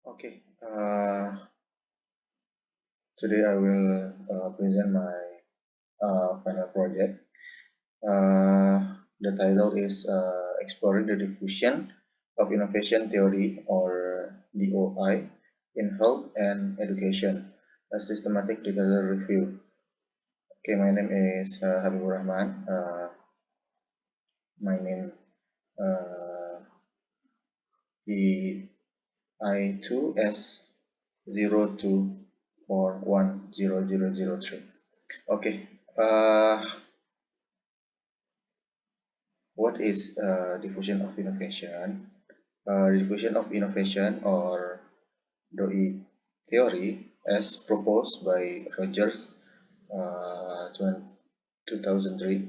Okay, today I will present my final project. The title is Exploring the Diffusion of Innovation Theory, or DOI, in Health and Education, a systematic literature review. Okay, my name is Habiburrahman. My name uh, EI2S02410003. Okay. What is diffusion of innovation? Diffusion of innovation, or DOI theory, as proposed by Rogers, 2003,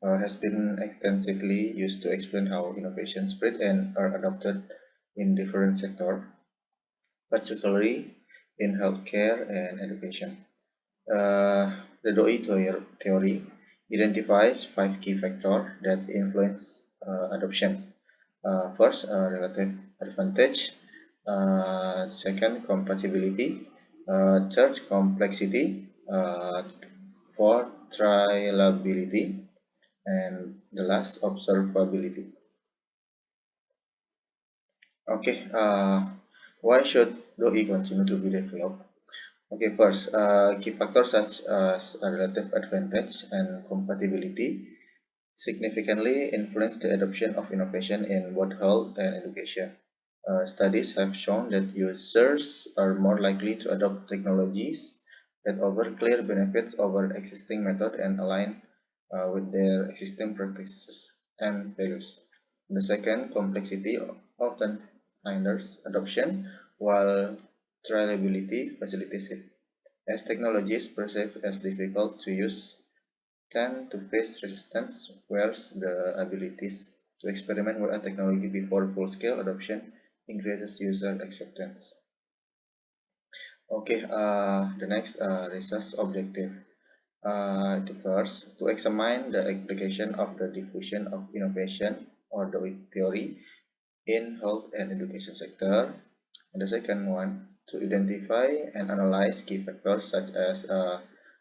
has been extensively used to explain how innovation spread and are adopted in different sectors, particularly in healthcare and education. The DOI theory identifies five key factors that influence adoption. First, relative advantage. Second, compatibility. Third, complexity. Fourth, trialability. And the last, observability. Okay, why should DOI continue to be developed? Okay, first, key factors such as relative advantage and compatibility significantly influence the adoption of innovation in both health and education. Studies have shown that users are more likely to adopt technologies that offer clear benefits over existing methods and align with their existing practices and values. The second, complexity often hinders adoption, while trialability facilitates it. As technologies perceived as difficult to use tend to face resistance, whereas the abilities to experiment with a technology before full-scale adoption increases user acceptance. Okay, the next research objective. The first, to examine the application of the diffusion of innovation, or the theory, in health and education sector. And the second one, to identify and analyze key factors such as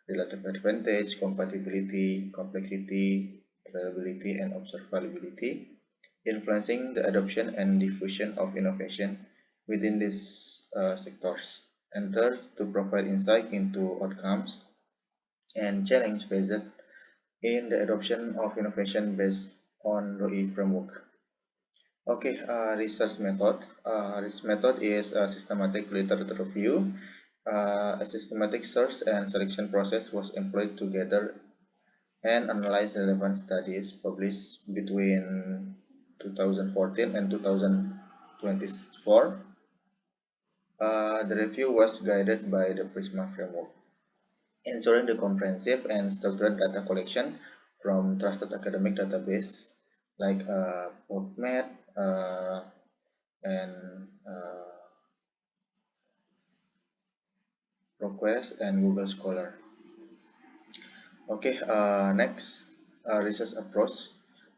relative advantage, compatibility, complexity, availability, and observability, influencing the adoption and diffusion of innovation within these sectors. And third, to provide insight into outcomes and challenge faced in the adoption of innovation based on ROI framework. Okay, research method. This method is a systematic literature review. A systematic search and selection process was employed to gather and analyze relevant studies published between 2014 and 2024. The review was guided by the Prisma framework, ensuring the comprehensive and structured data collection from trusted academic database like PubMed and ProQuest and Google Scholar. Okay, next, research approach.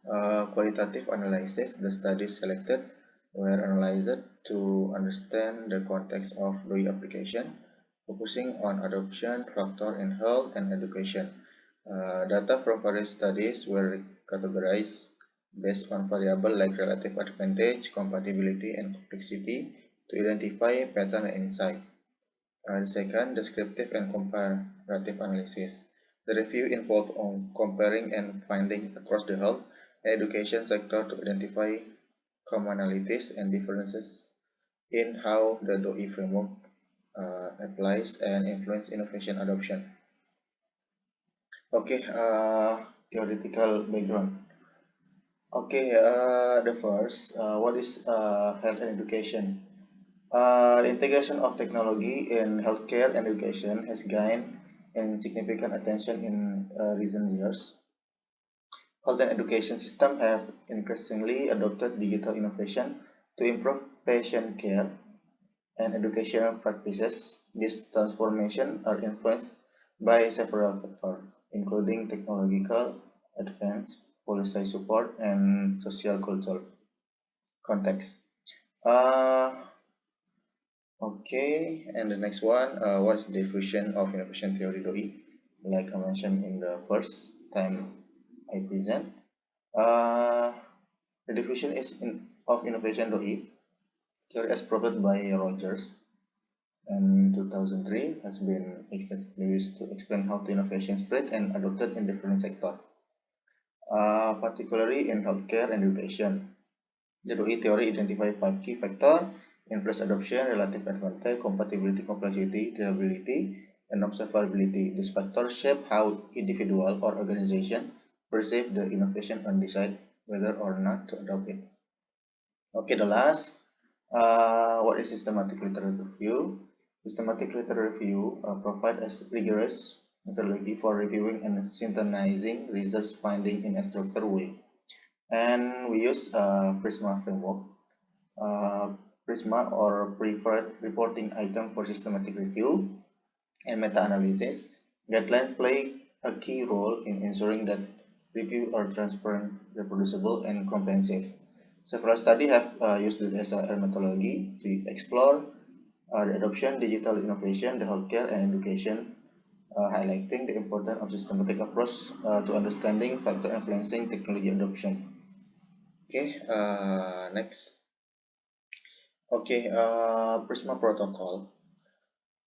Qualitative analysis. The studies selected were analyzed to understand the context of the application, focusing on adoption factor in health and education. Data from various studies were categorized based on variables like relative advantage, compatibility, and complexity to identify pattern and insight. And second, descriptive and comparative analysis. The review involved on comparing and finding across the health and education sector to identify commonalities and differences in how the DOI framework applies and influence innovation adoption. Okay, theoretical background. Okay, the first, what is health and education? The integration of technology in healthcare and education has gained in significant attention in recent years. Health and education systems have increasingly adopted digital innovation to improve patient care and educational practices. These transformations are influenced by several factors, including technological advance, policy support, and social cultural context. Uh, Okay, and the next one, what's the diffusion of innovation theory DOI? Like I mentioned in the first time I present, uh, the diffusion of innovation DOI theory as proposed by Rogers in 2003 has been extensively used to explain how the innovation spread and adopted in different sectors, particularly in healthcare and education. The DOI theory identifies five key factors: influence adoption, relative advantage, compatibility, complexity, reliability, and observability. These factors shape how individual or organization perceive the innovation and decide whether or not to adopt it. Okay, the last, what is systematic literature review? Systematic literature review provides a rigorous methodology for reviewing and synthesizing research findings in a structured way. And we use Prisma framework, uh, Prisma or preferred reporting item for systematic review and meta-analysis. Guidelines play a key role in ensuring that reviews are transparent, reproducible, and comprehensive. Several studies have used it as a methodology to explore the adoption, digital innovation, the healthcare, and education, highlighting the importance of systematic approach to understanding factor influencing technology adoption. Okay, next. Okay, Prisma protocol.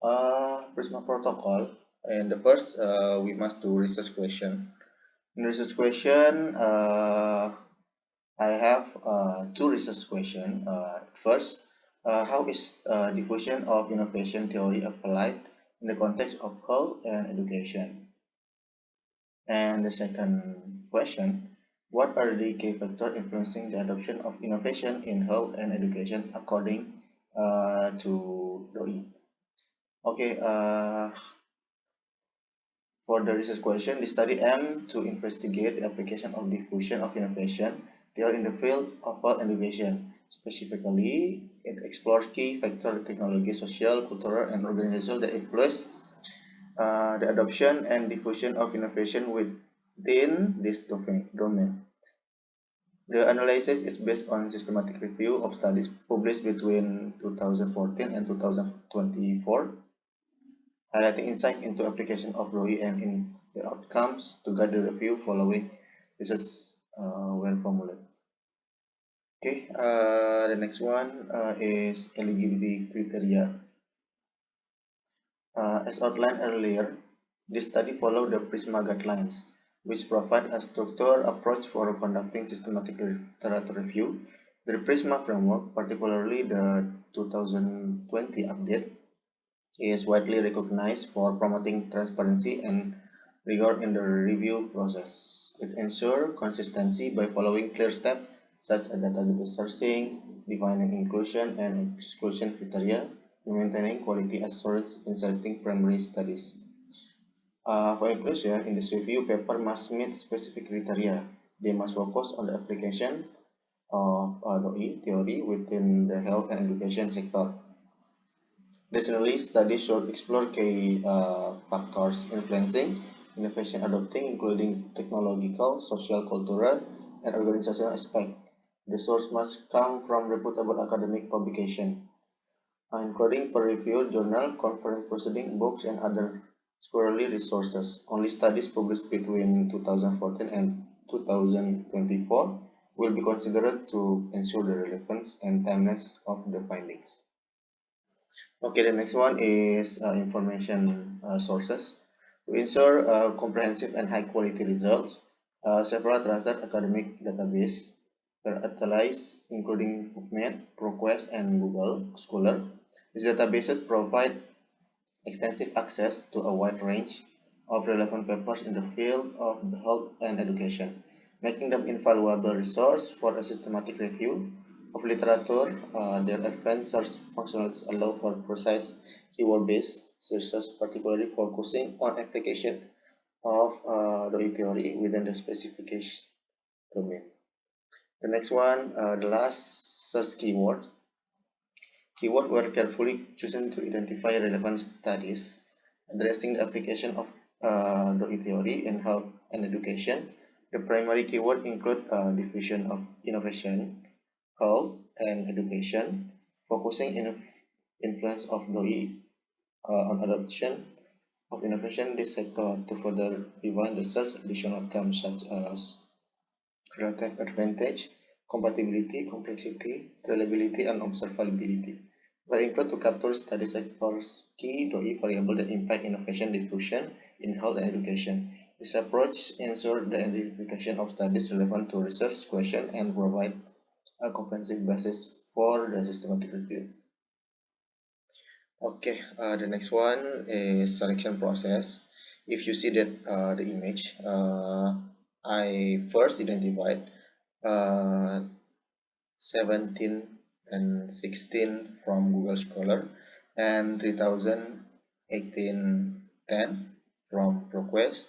Prisma protocol. And the first, we must do research question. In research question, I have two research questions. First, how is diffusion of innovation theory applied in the context of health and education? And the second question, what are the key factors influencing the adoption of innovation in health and education according to DOI? Okay, for the research question, the study aimed to investigate the application of diffusion of innovation theory in the field of health and education. Specifically, it explores key factors, technology, social, cultural, and organizational that influence the adoption and diffusion of innovation within this domain. The analysis is based on systematic review of studies published between 2014 and 2024, highlighting insight into application of ROI and in the outcomes to guide the review following. This is well formulated. Okay, the next one is eligibility criteria. As outlined earlier, this study followed the PRISMA guidelines, which provide a structured approach for conducting systematic literature review. The PRISMA framework, particularly the 2020 update, is widely recognized for promoting transparency and rigor in the review process. It ensures consistency by following clear steps such as database sourcing, defining inclusion and exclusion criteria, and maintaining quality assurance in selecting primary studies. For inclusion, in this review paper must meet specific criteria. They must focus on the application of DOI theory within the health and education sector. Additionally, studies should explore key factors influencing innovation adopting, including technological, social, cultural, and organizational aspects. The source must come from reputable academic publication, including peer-reviewed journal, conference proceedings, books, and other scholarly resources. Only studies published between 2014 and 2024 will be considered to ensure the relevance and timeliness of the findings. Okay, the next one is information sources. To ensure comprehensive and high quality results, several trusted academic databases were utilized, including PubMed, ProQuest, and Google Scholar. These databases provide extensive access to a wide range of relevant papers in the field of health and education, making them invaluable resource for a systematic review of literature. Their advanced search functionalities allow for precise keyword-based searches, particularly focusing on application of the theory within the specification domain. The next one, the last search keyword. Keywords were carefully chosen to identify relevant studies addressing the application of DOI theory in health and education. The primary keyword include diffusion of innovation, health, and education, focusing influence of DOI on adoption of innovation in this sector. To further define the search, additional terms such as relative advantage, compatibility, complexity, reliability, and observability were included to capture study sectors key DOI variables that impact innovation diffusion in health and education. This approach ensures the identification of studies relevant to research questions and provide a comprehensive basis for the systematic review. Okay, the next one is selection process. If you see that the image, I first identified uh, 17 and 16 from Google Scholar and 301810 from ProQuest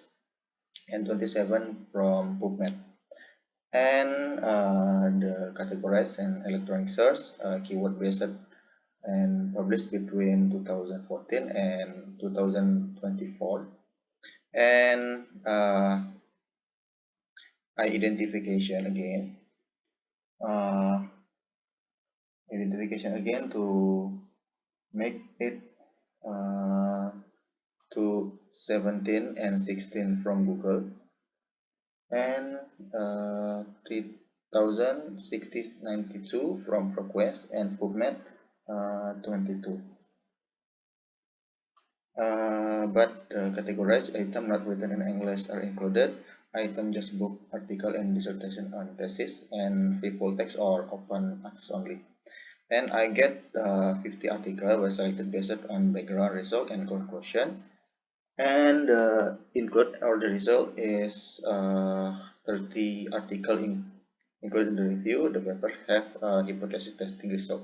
and 27 from PubMed. And the categorized and electronic search keyword based and published between 2014 and 2024. And uh, identification again to make it uh, to 17 and 16 from Google and 3092 from ProQuest and PubMed 22. But categorized item not written in English are included. Item just book, article, and dissertation on thesis, and free full text or open access only. And I get 50 articles were selected based on background result and conclusion. And include or the result is 30 article included in the review. The paper have hypothesis testing result.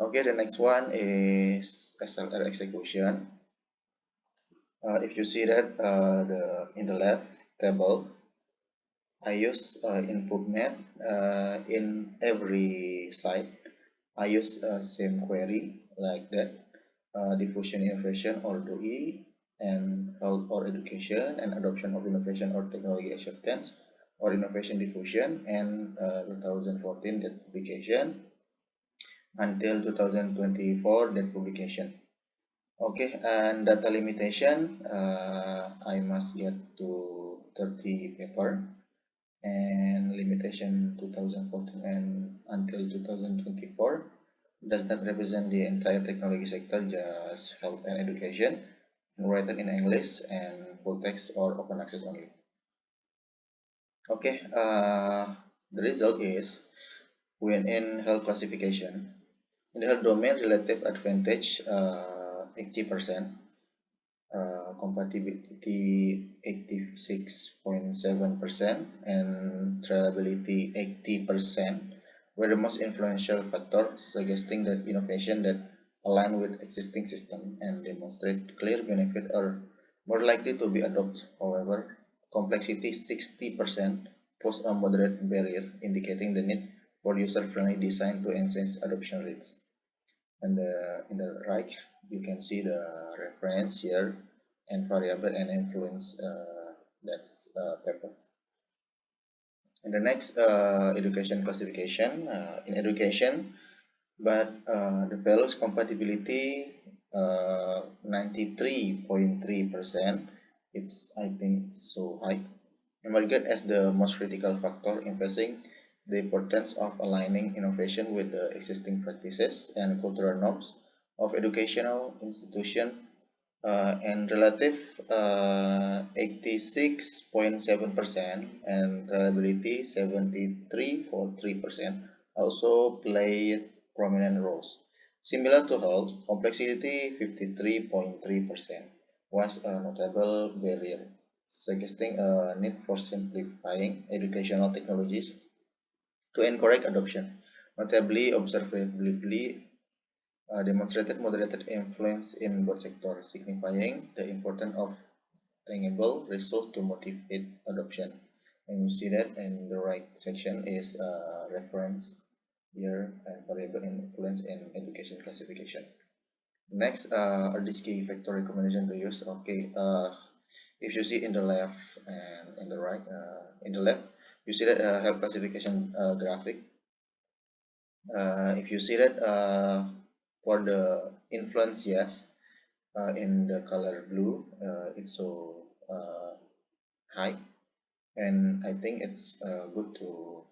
Okay, the next one is SLR execution. If you see that in the left table, I use in PubMed in every site. I use same query like that, diffusion innovation or DOI, and health or education, and adoption of innovation or technology acceptance, or innovation diffusion, and 2014 that publication until 2024 that publication. Okay, and data limitation, I must get to 30 paper, and limitation 2014 and until 2024 does not represent the entire technology sector, just health and education, written in English and full text or open access only. Okay, the result is when in health classification, in the health domain, relative advantage 80%, compatibility 86.7%, and reliability 80% were the most influential factors, suggesting that innovation that align with existing system and demonstrate clear benefit are more likely to be adopted. However, complexity 60% pose a moderate barrier, indicating the need for user-friendly design to enhance adoption rates. And in the right, you can see the reference here and variable and influence that's paper. And the next education classification in education, but the values compatibility 93.3%. It's, I think, so high, emerged as the most critical factor, emphasizing the importance of aligning innovation with the existing practices and cultural norms of educational institutions, and relative 86.7% and reliability 73.3% also play prominent roles. Similar to health, complexity 53.3% was a notable barrier, suggesting a need for simplifying educational technologies to encourage adoption. Notably, observability demonstrated moderated influence in both sectors, signifying the importance of tangible results to motivate adoption. And you see that in the right section is reference here and variable influence in education classification. Next are these key factor recommendation to use. Okay, if you see in the left and in the right, in the left, you see that health classification graphic. If you see that For the influence, yes, in the color blue, it's so high, and I think it's good to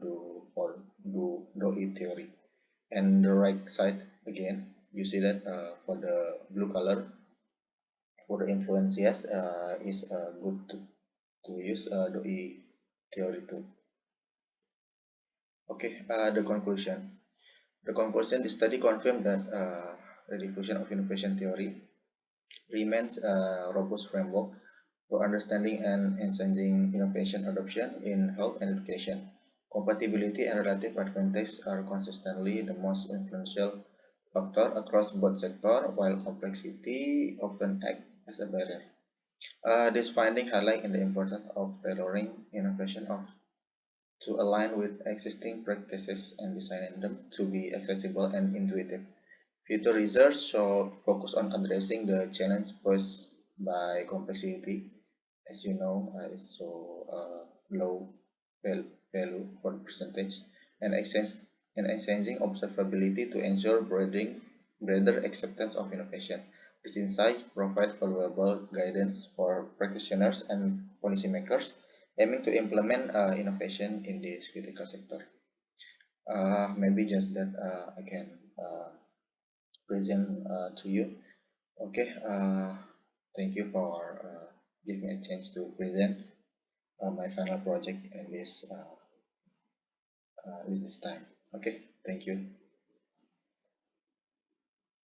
do DOI theory. And the right side again, you see that for the blue color, for the influence, yes, is good to use DOI theory too. Okay, the conclusion. The conclusion, the study confirmed that the diffusion of innovation theory remains a robust framework for understanding and enhancing innovation adoption in health and education. Compatibility and relative advantage are consistently the most influential factor across both sectors, while complexity often acts as a barrier. This finding highlights the importance of tailoring innovation to align with existing practices and designing them to be accessible and intuitive. Future research should focus on addressing the challenge posed by complexity, as you know, is so low value for percentage, and exchanging observability to ensure broader acceptance of innovation. This insight provide valuable guidance for practitioners and policymakers aiming to implement innovation in this critical sector. Maybe just that I can present to you. Okay, thank you for giving me a chance to present my final project in this time. Okay, thank you.